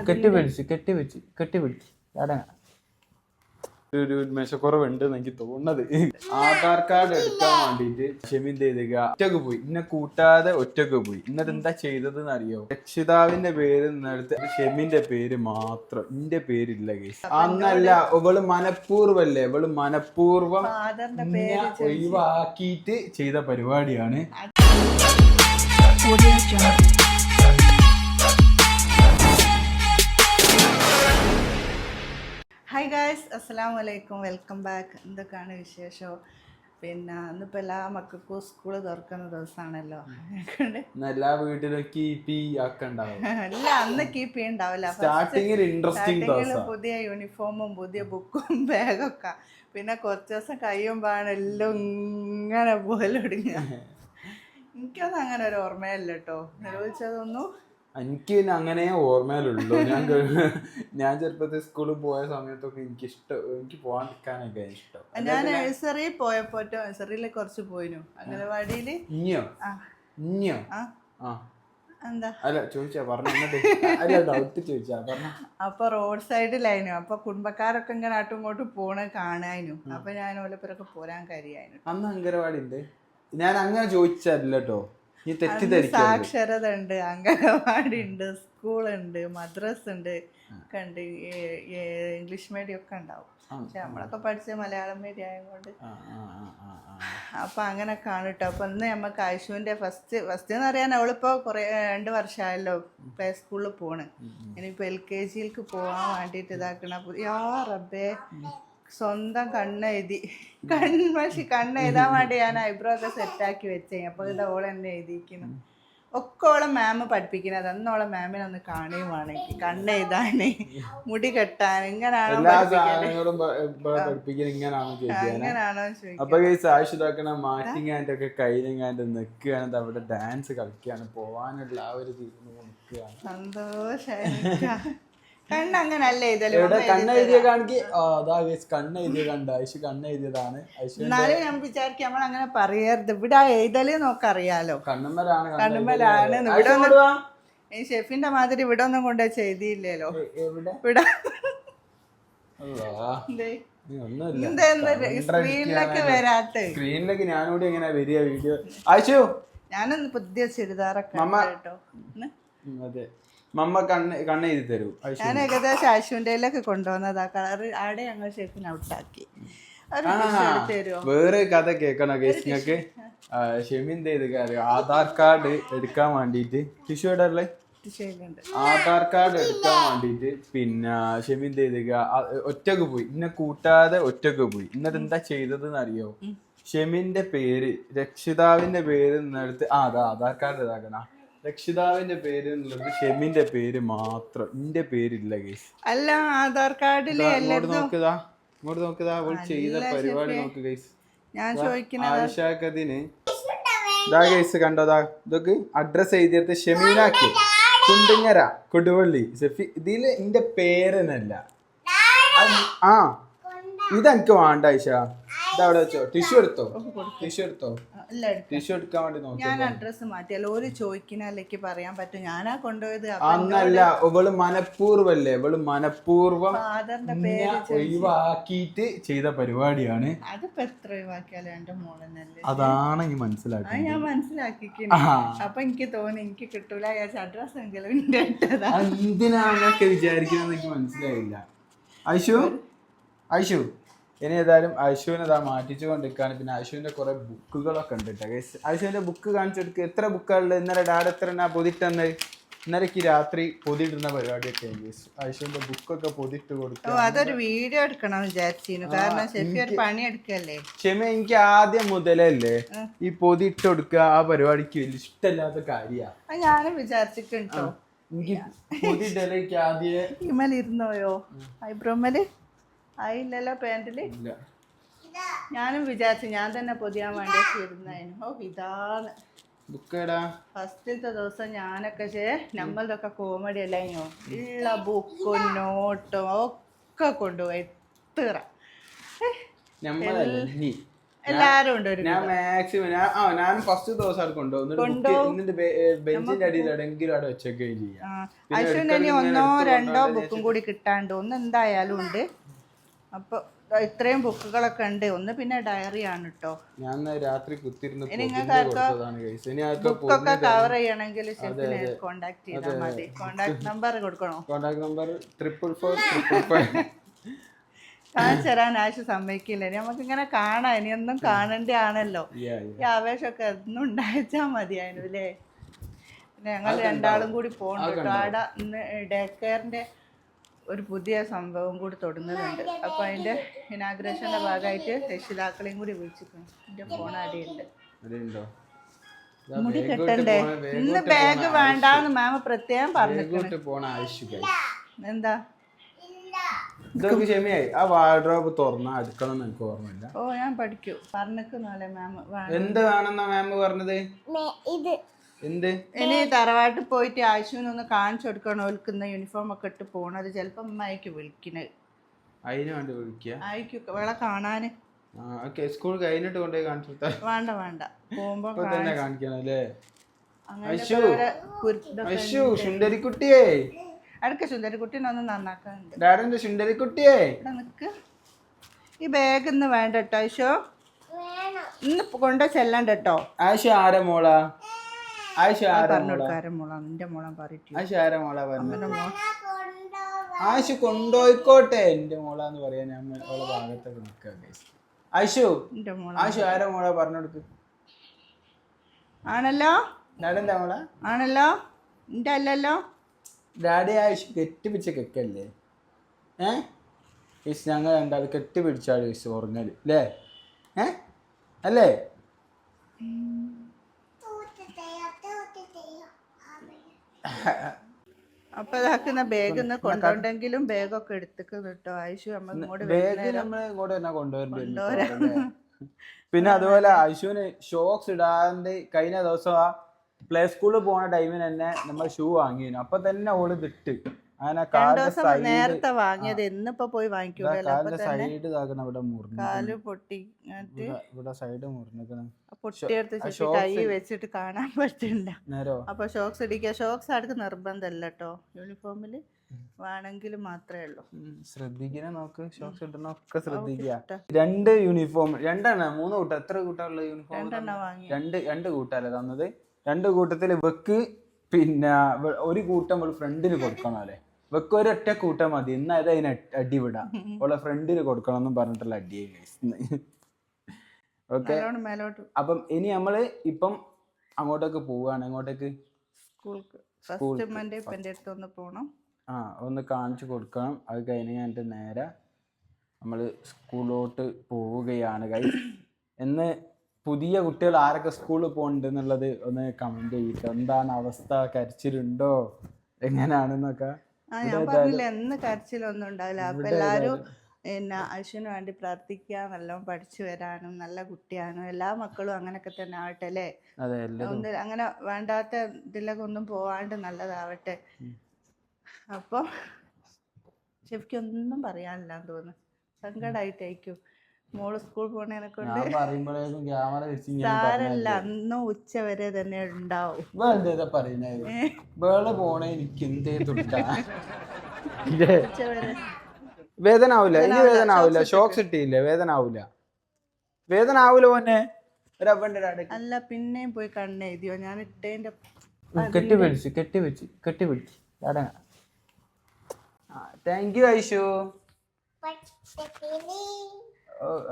കെട്ടിപ്പിടിച്ച് ഒരു മെഷക്കുറവുണ്ട് എനിക്ക് തോന്നുന്നത്. ആധാർ കാർഡ് എടുക്കാൻ വേണ്ടിട്ട് ഷെമിൻ ചെയ്തുക ഒറ്റക്ക് പോയി, ഇന്നെ കൂട്ടാതെ ഒറ്റക്ക് പോയി. എന്നിട്ട് എന്താ ചെയ്തതെന്ന് അറിയോ? രക്ഷിതാവിന്റെ പേര് നിന്നെടുത്ത് ഷെമിന്റെ പേര് മാത്രം, ഇന്റെ പേരില്ല കേസ്. അന്നല്ല, ഇവള് മനഃപൂർവ്വല്ലേ, ഇവള് മനഃപൂർവ്വം ഒഴിവാക്കിയിട്ട് ചെയ്ത പരിപാടിയാണ്. ഹായ് ഗായ്സ്, അസ്സലാമു അലൈക്കും, വെൽക്കം ബാക്ക്. എന്തൊക്കെയാണ് വിശേഷം? പിന്നെ ഇന്നിപ്പോൾ എല്ലാ മക്കൾക്കും സ്കൂൾ തുറക്കുന്ന ദിവസമാണല്ലോ. എല്ലാ വീട്ടിലും കീപ്പി ആക്കണ്ടാവും. അല്ല, അന്ന് കീപ്പി ഉണ്ടാവില്ല. സ്റ്റാർട്ടിങ്ങിൽ പുതിയ യൂണിഫോമും പുതിയ ബുക്കും ബാഗൊക്കെ. പിന്നെ കുറച്ച് ദിവസം കഴിയുമ്പോഴാണ് എല്ലാം ഇങ്ങനെ പോലൊടുങ്ങുക. എനിക്കത് അങ്ങനെ ഒരു ഓർമ്മയല്ല കേട്ടോ, നിർവഹിച്ചതൊന്നും. എനിക്ക് പിന്നെ അങ്ങനെ ഓർമ്മയിലുള്ളൂ. ഞാൻ ചെറുപ്പത്തിൽ സ്കൂളിൽ പോയ സമയത്തൊക്കെ എനിക്ക് പോകാണ്ടിരിക്കാനൊക്കെ ഇഷ്ടം. ഞാൻ നഴ്സറി പോയപ്പോ നഴ്സറിയിൽ കുറച്ച് പോയിനു, അംഗനവാടിയില്. ഇഞ്ഞോ എന്താ അല്ല ചോദിച്ചാ പറഞ്ഞ ഡൗട്ട് ചോദിച്ചാ പറഞ്ഞ. അപ്പൊ റോഡ് സൈഡിലായിരുന്നു. അപ്പൊ കുടുംബക്കാരൊക്കെ ഇങ്ങനെ ആട്ടും ഇങ്ങോട്ടും പോണ കാണാനും. അപ്പൊ ഞാൻ ഓലപ്പുറൊക്കെ പോരാൻ കഴിയായിരുന്നു. അന്ന് അംഗനവാടി ഉണ്ട്. ഞാൻ അങ്ങനെ ചോദിച്ചല്ലോ കേട്ടോ, സാക്ഷരത ഉണ്ട്, അംഗനവാടി ഉണ്ട്, സ്കൂളുണ്ട്, മദ്രസ് ഉണ്ട്, ഒക്കെ ഉണ്ട്. ഇംഗ്ലീഷ് മീഡിയം ഒക്കെ ഉണ്ടാവും. പക്ഷെ നമ്മളൊക്കെ പഠിച്ച മലയാളം മീഡിയം ആയതുകൊണ്ട് അപ്പൊ അങ്ങനെ കാണിട്ടോ. അപ്പൊ ഇന്ന് നമുക്ക് ഐശുവിന്റെ ഫസ്റ്റ് എന്ന് പറയാൻ അവളിപ്പോ 2 വർഷമായല്ലോ പ്ലേ സ്കൂളിൽ പോണ്. ഇനിയിപ്പോ LKG പോവാൻ വേണ്ടിട്ട് ഇതാക്കണ. യാ റബ്ബേ, സ്വന്തം കണ്ണെഴുതി കണ്ണെഴുതാൻ വേണ്ടി ഞാൻ ഐബ്രോ ഒക്കെ സെറ്റാക്കി വെച്ചേ. അപ്പൊ ഇത് ഓളെ എന്നെ എഴുതിയിരിക്കുന്നു. ഒക്കെ ഓളെ മാമ് പഠിപ്പിക്കുന്നത്. അന്നോളെ മാമിനെ ഒന്ന് കാണുകയുമാണ്. കണ്ണെഴുതാന്, മുടി കെട്ടാൻ, ഇങ്ങനാണോ മാറ്റിങ്ങാൻ്റെ കയ്യിലെങ്ങാൻ്റെ നിൽക്കുകയാണ്, അവിടെ ഡാൻസ് കളിക്കുകയാണ്, പോവാനുള്ള ആ ഒരു നിൽക്കുകയാണ്. സന്തോഷമായി. കണ്ണങ്ങനല്ലേ കണ്ണെഴുതിയ കാണിക്ക് കണ്ണെഴുതിയ കണ്ട ഐശു കണ്ണെഴുതിയതാണ്. എന്നാലും ഞാൻ വിചാരിക്കും നമ്മൾ അങ്ങനെ പറയരുത്. ഇവിടെ എഴുതല് നോക്കറിയാലോ, കണ്ണുമ്മലാണ്. ഈ ഷെഫിന്റെ മാതിരി ഇവിടെ ഒന്നും കൊണ്ടുപോയി ചെയ്തില്ലല്ലോ. ഇവിടെ സ്ക്രീനിലൊക്കെ വരാത്ത. സ്ക്രീനിലേക്ക് ഞാനൂടെ എങ്ങനെ വരിക വീഡിയോ? ഐശു ഞാനൊന്ന് പുതിയ ചുരിദാറൊക്കെ കേട്ടോ. അതെ, മമ്മ കണ്ണെഴുതി തരൂ. ഞാൻ ഏകദേശം ആശുവിൻ്റെയിലൊക്കെ കൊണ്ടുവന്നതാ. കളറ് ആടെ ഞങ്ങൾ ഷെഫിന് ഔട്ടാക്കി. വേറെ കഥ കേൾക്കണോ കേസിനൊക്കെ? ഷെമിന്റെ ആധാർ കാർഡ് എടുക്കാൻ വേണ്ടിട്ട് ടിഷ്യൂടല്ലേ, ആധാർ കാർഡ് എടുക്കാൻ വേണ്ടിട്ട് പിന്നെ ഷെമിന്റെ ഒറ്റക്ക് പോയി, ഇന്നെ കൂട്ടാതെ ഒറ്റക്ക് പോയി. എന്നിട്ട് എന്താ ചെയ്തതെന്ന് അറിയോ? ഷെമിന്റെ പേര്, രക്ഷിതാവിന്റെ പേര് നിന്നെടുത്ത് ആധാർ കാർഡ് ഇതാക്കണ. രക്ഷിതാവിന്റെ പേര് എന്നുള്ളത് ഷെമിന്റെ പേര് മാത്രം, ഇന്റെ പേരില്ല കേസ്. അല്ല, ആധാർ കാർഡിൽ ഇങ്ങോട്ട് നോക്കുതാ അവൾ ചെയ്ത പരിപാടി നോക്ക് കേസ്. ഞാൻ ചോദിക്കുന്നത് ആയിഷാക്കതിന് ഇതാ കേസ് കണ്ടോതാ. ഇതൊക്കെ അഡ്രസ് എഴുതിയെടുത്ത് ഷെമീനാക്കി കുണ്ടിങ്ങര കൊടുവള്ളി. ഇതില് എന്റെ പേരനല്ല. ഇതെനിക്ക് വേണ്ട ഐഷ. ഇതവിടെ വെച്ചോ. ടിഷ്യൂ എടുത്തോ. ടിഷ്യൂ എടുക്കാൻ വേണ്ടി നോക്കി. ഞാൻ അഡ്രസ് മാറ്റിയല്ലോ. ഒരു ചോദിക്കുന്നല്ലേക്ക് പറയാൻ പറ്റും ഞാനാ കൊണ്ടുപോയത്. അന്നല്ല, ഇവള് മനഃപൂർവ്വല്ലേ, ഇവള് മനഃപൂർവ്വം ഒഴിവാക്കിയിട്ട് ചെയ്ത പരിപാടിയാണ്. അതിപ്പോ എത്ര ഒഴിവാക്കിയാലും എന്റെ മോളെന്നല്ലേ. അതാണ് ഈ മനസ്സിലാക്കി. ഞാൻ മനസ്സിലാക്കിക്കുന്നു. അപ്പൊ എനിക്ക് തോന്നി എനിക്ക് കിട്ടൂല. അഡ്രസ് എങ്കിലും എന്തിനാന്നൊക്കെ വിചാരിക്കുന്നത് എനിക്ക് മനസ്സിലായില്ല. ഐശു ഇനി ഏതായാലും ഐശുവിനെ ഇതാ മാറ്റിച്ചു കൊണ്ടിരിക്കുകയാണ്. പിന്നെ ഐശുവിന്റെ കുറെ ബുക്കുകളൊക്കെ ഉണ്ട് കേട്ടോ. ഐശുവിന്റെ ബുക്ക് കാണിച്ചെടുക്കുക. എത്ര ബുക്കുകളുണ്ട്? ഇന്നലെ ഡാഡ് എത്ര പൊതിട്ടെന്ന്? ഇന്നലേക്ക് രാത്രി പൊതിയിടുന്ന പരിപാടിയൊക്കെ ഐശുവിന്റെ ബുക്കൊക്കെ പൊതിട്ട് കൊടുക്കുക. അതൊരു വീഡിയോ എടുക്കണം വിചാരിച്ചിരുന്നു. കാരണം ഷെഫി ഒരു പണി എടുക്കല്ലേ. ക്ഷമ, എനിക്ക് ആദ്യം മുതലല്ലേ ഈ പൊതിട്ട് കൊടുക്കുക ആ പരിപാടിക്ക് വലിയ ഇഷ്ടമില്ലാത്ത കാര്യമാണ്. ഞാനും വിചാരിച്ചിട്ടുണ്ടോ. എനിക്ക് പൊതിയിടലേക്ക് ആദ്യം ഇമലിരുന്നോയോ ഐബ്രോമല് ആയില്ലല്ലോ പാൻറ്റില്. ഞാനും വിചാരിച്ചു ഞാൻ തന്നെ പൊതിയാൻ വേണ്ടി ഇരുന്നായിരുന്നു. ഇതാണ് ബുക്കേടാ. ഫസ്റ്റത്തെ ദിവസം ഞാനൊക്കെ നമ്മളതൊക്കെ കോമഡി അല്ലായിരുന്നു. ഉള്ള ബുക്കും നോട്ടും ഒക്കെ കൊണ്ടുപോയി എത്ര എല്ലാരും ഉണ്ട് ഒരു ഞാൻ മാക്സിമം ഞാൻ ഫസ്റ്റ് ദിവസം അവിടെ കൊണ്ടുപോകും എന്നിട്ട് ബെഞ്ചിന്റെ അടിയിൽ എവിടെയെങ്കിലും അവിടെ വെച്ചൊക്കെയും ചെയ്യാം. അശ്വിന് ഇനി 1-2 ബുക്കും കൂടി കിട്ടാണ്ട് ഒന്ന് എന്തായാലും ഉണ്ട്. അപ്പൊ ഇത്രയും ബുക്കുകളൊക്കെ ഉണ്ട്. ഒന്ന് പിന്നെ ഡയറി ആണ് കേട്ടോ. ഞാൻ രാത്രി കുത്തിരുന്ന് ബുക്കൊക്കെ കവർ ചെയ്യണമെങ്കിൽ ഷെഫിനെ കോണ്ടാക്ട് ചെയ്താൽ മതി. കോണ്ടാക്ട് നമ്പർ കൊടുക്കണോ? കോണ്ടാക്ട് നമ്പർ 444 കാണിച്ചു തരാൻ ആശു സമ്മതിക്കില്ല. നമുക്ക് ഇങ്ങനെ കാണാം, ഇനിയൊന്നും കാണേണ്ടതാണല്ലോ. ഈ ആവേശമൊക്കെ ഒന്നും ഉണ്ടായിച്ചാ മതിയായിരുന്നു അല്ലേ. പിന്നെ ഞങ്ങൾ രണ്ടാളും കൂടി പോകണ്ട. ആടെ ഇന്ന് ഡേ കെയറിന്റെ ഒരു പുതിയ സംഭവം കൂടി തുടങ്ങുന്നുണ്ട്. അപ്പൊ അതിന്റെ ഇനാഗ്രേഷന്റെ ഭാഗമായിട്ട് രക്ഷിതാക്കളെയും കൂടി വിളിച്ചിരിക്കണം. എന്റെ ഫോൺ അടിയുണ്ട്. മുടി കെട്ടണ്ടേ? ഇന്ന് ബാഗ് വേണ്ടാന്ന് മാമ പ്രത്യേകം പറഞ്ഞിട്ടുണ്ട്. എന്താ ക്ഷമയായി ആ വാർഡ്രോബ് തുറന്ന അടുക്കണം എനിക്ക് ഓർമ്മയില്ല. ഓ ഞാൻ പഠിക്കൂ പറഞ്ഞില്ലേ മാം. എന്ത് വേണമെന്നാ മാം പറഞ്ഞത്? എന്ത് ഇനി തറവാട്ടിൽ പോയിട്ട് ആശുവിനൊന്ന് കാണിച്ചു കൊടുക്കണം. ഒൽക്കുന്ന യൂണിഫോം ഒക്കെ ഇട്ട് പോണത് ചിലപ്പോ അമ്മയ്ക്ക് വിളിക്കുന്നത്. അതിന് വേണ്ടി വിളിക്കുക ആയിക്കും വേളെ കാണാന്. സ്കൂൾ കഴിഞ്ഞിട്ട് കൊണ്ടുപോയി കാണിച്ചു വേണ്ട വേണ്ട പോകുമ്പോ തന്നെ കാണിക്കണം അല്ലേ. സുന്ദരിക്കുട്ടിയേ അടുക്ക സുന്ദരിക്കുട്ടീനെ ഒന്ന് നന്നാക്കാനുണ്ട്. ഡാഡിന്റെ സുന്ദരിക്കുട്ടിയേ നിക്ക് ഈ ബാഗ് ഇന്ന് വേണ്ട കേട്ടോ ആയിഷോ. ഇന്ന് കൊണ്ടു ചെല്ലണ്ട കേട്ടോ. ആയിഷ ആരെ മോളാ? ആയിഷ ആയിഷ കൊണ്ടോയിക്കോട്ടെ എന്റെ മോളാന്ന് പറയാ. ഞാൻ അവളെ ഭാഗത്തൊക്കെ നിൽക്കുക. ആയിഷു ആയിഷു ആരെ മോളാ പറഞ്ഞെടുക്ക്. ആണല്ലോ ഡാഡിന്റെ മോളാ? ആണല്ലോ എന്റെ അല്ലല്ലോ. ഡാഡി ആയിഷ കെട്ടിപ്പിടിച്ച കെക്കല്ലേ? ഞങ്ങൾ രണ്ടാൾ കെട്ടിപ്പിടിച്ചാൽ ഉറങ്ങല് അല്ലേ? അല്ലേ? അപ്പൊ ഇതാക്കുന്ന ബാഗ് ഒന്ന് കൊണ്ടോണ്ടെങ്കിലും ബാഗൊക്കെ എടുത്തിക്കുന്നു കേട്ടോ ആയിഷു. പിന്നെ അതുപോലെ ആയിഷുവിന് ഷോക്സ് ഇടാണ്ട് കഴിഞ്ഞ ദിവസം ആ പ്ലേ സ്കൂളിൽ പോണ ടൈമിന് തന്നെ നമ്മൾ ഷൂ വാങ്ങിയിരുന്നു. അപ്പൊ തന്നെ ഓള് തിട്ട് അങ്ങനെ നേരത്തെ വാങ്ങിയത് എന്നിപ്പോ പോയി വാങ്ങിക്കൂല. സൈഡ് ഇതാക്കണം. ഇവിടെ കാല് പൊട്ടി ഇവിടെ സൈഡ് മുറിഞ്ഞിരിക്കണം. പൊട്ടിയെടുത്ത് കൈ വെച്ചിട്ട് കാണാൻ പറ്റില്ല. അപ്പൊ ഷോക്സ് ഇടിക്കുക. ഷോക്സ് അടുത്ത് നിർബന്ധമല്ല കേട്ടോ. യൂണിഫോമില് വേണമെങ്കിൽ മാത്രമേ ഉള്ളൂ. ശ്രദ്ധിക്കണേ നോക്ക്. ഷോക്സ് ഇടണൊക്കെ ശ്രദ്ധിക്കുക. 2 യൂണിഫോം 3 കൂട്ടം. എത്ര കൂട്ടമുള്ള യൂണിഫോം? 2 കൂട്ടല്ലേ തന്നത്. 2 കൂട്ടത്തിൽ വെക്ക് പിന്നെ ഒരു കൂട്ടം ഫ്രണ്ടിന് കൊടുക്കണം അല്ലേ. വെക്ക് ഒരൊറ്റ കൂട്ടം മതി. എന്നാൽ അത് അതിന് അടി വിടാം. അവളെ ഫ്രണ്ടിന് കൊടുക്കണം എന്നും പറഞ്ഞിട്ടുള്ള അടിയായി. ഓക്കെ. അപ്പം ഇനി നമ്മള് ഇപ്പം അങ്ങോട്ടേക്ക് പോവാണ്. അങ്ങോട്ടേക്ക് ഒന്ന് കാണിച്ചു കൊടുക്കണം. അത് കഴിഞ്ഞിട്ട് നേരെ നമ്മള് സ്കൂളിലോട്ട് പോവുകയാണ്. എന്ന് പുതിയ കുട്ടികൾ ആരൊക്കെ സ്കൂളിൽ പോകുന്നുണ്ട് എന്നുള്ളത് ഒന്ന് കമന്റ് ചെയ്തിട്ട് എന്താണ് അവസ്ഥ, കരച്ചിലുണ്ടോ എങ്ങനെയാണെന്നൊക്കെ. ഞാൻ പറഞ്ഞില്ല എന്ന് കരച്ചിലൊന്നും ഉണ്ടാവില്ല. അപ്പൊ എല്ലാരും പിന്നെ അശ്വിന് വേണ്ടി പ്രാർത്ഥിക്കുക. നല്ലോണം പഠിച്ചു വരാനും നല്ല കുട്ടിയാനും എല്ലാ മക്കളും അങ്ങനെയൊക്കെ തന്നെ ആവട്ടെ അല്ലേ. അങ്ങനെ വേണ്ടാത്ത ഇതിലൊക്കെ ഒന്നും പോവാണ്ട് നല്ലതാവട്ടെ. അപ്പൊ ഷെഫിക്കൊന്നും പറയാനില്ലാന്ന് തോന്നുന്നു. സങ്കടായിട്ടായിരിക്കും മോള് സ്കൂൾ പോണേനെ കൊണ്ട്. സാരല്ല അന്നും ഉച്ച വരെ തന്നെ ഉണ്ടാവും. വേദന ആവൂല. ഇനി വേദന ആവൂല. ഷോക്സ് ഇട്ടില്ലേ? വേദന ആവൂല. വേദന ആവൂല പോന്നെ. അല്ല പിന്നെയും പോയി കണ്ണെഴുതിയോ? ഞാൻ ഇട്ടേന്റെ കെട്ടിപ്പിടിച്ച് താങ്ക് യു ഐഷു.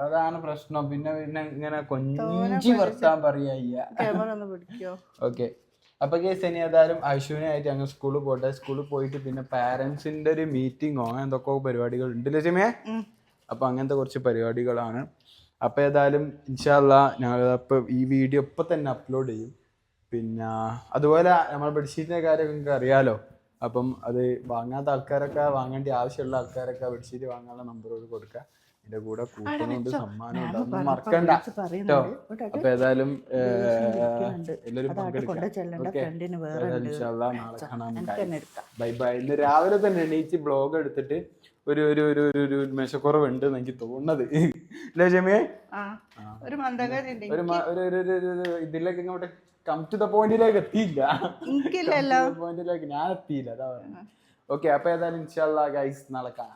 അതാണ് പ്രശ്നം. പിന്നെ ഇങ്ങനെ കൊഞ്ചി വർത്താൻ പറയാ. ഓക്കെ. അപ്പൊ കേസ് ഇനി ഏതായാലും ഐഷുവിനായിട്ട് ഞങ്ങൾ സ്കൂളിൽ പോട്ടെ. സ്കൂളിൽ പോയിട്ട് പിന്നെ പാരന്റ്സിന്റെ ഒരു മീറ്റിങ്ങോ എന്തൊക്കെ പരിപാടികൾ ഉണ്ട് ലക്ഷ്മിയെ. അപ്പൊ അങ്ങനത്തെ കുറച്ച് പരിപാടികളാണ്. അപ്പൊ ഏതായാലും ഇൻഷാ അല്ലാഹ് ഞങ്ങളിപ്പോ ഈ വീഡിയോ ഇപ്പൊ തന്നെ അപ്ലോഡ് ചെയ്യും. പിന്നെ അതുപോലെ നമ്മൾ ബെഡ്ഷീറ്റിന്റെ കാര്യമൊക്കെ നിങ്ങൾക്ക് അറിയാലോ. അപ്പം അത് വാങ്ങാത്ത ആൾക്കാരൊക്കെ, വാങ്ങേണ്ട ആവശ്യമുള്ള ആൾക്കാരൊക്കെ ബെഡ്ഷീറ്റ് വാങ്ങാനുള്ള നമ്പറോട് കൊടുക്കുക. ഇതിന്റെ കൂടെ കൂപ്പണുണ്ട്, സമ്മാനം ഉണ്ട്, അതൊന്നും മറക്കണ്ട കേട്ടോ. അപ്പൊ ഏതായാലും എല്ലാവരും പങ്കെടുക്കാം. ഓക്കെ, നാളെ കാണാം. Bye bye. ഇന്ന് രാവിലെ തന്നെ എണീച്ച് ബ്ലോഗ് എടുത്തിട്ട് ഒരു ഒരു ഒരു ഒരു മെഷക്കുറവുണ്ട് എനിക്ക് തോന്നുന്നത്. അല്ലേ ഷെമിയെ? ഒരു മന്ദഗതി ഇതിലേക്ക് ഇങ്ങോട്ട് കം ടു ദ പോയിന്റിലേക്ക് എത്തിയില്ല. എനിക്കില്ലല്ലോ പോയിന്റിലേക്ക് ഞാൻ എത്തിയില്ല, അതാ. ഓക്കെ, അപ്പൊ ഏതായാലും ഇൻഷാ അല്ലാഹ് ഗൈസ് നാളെ കാണാം.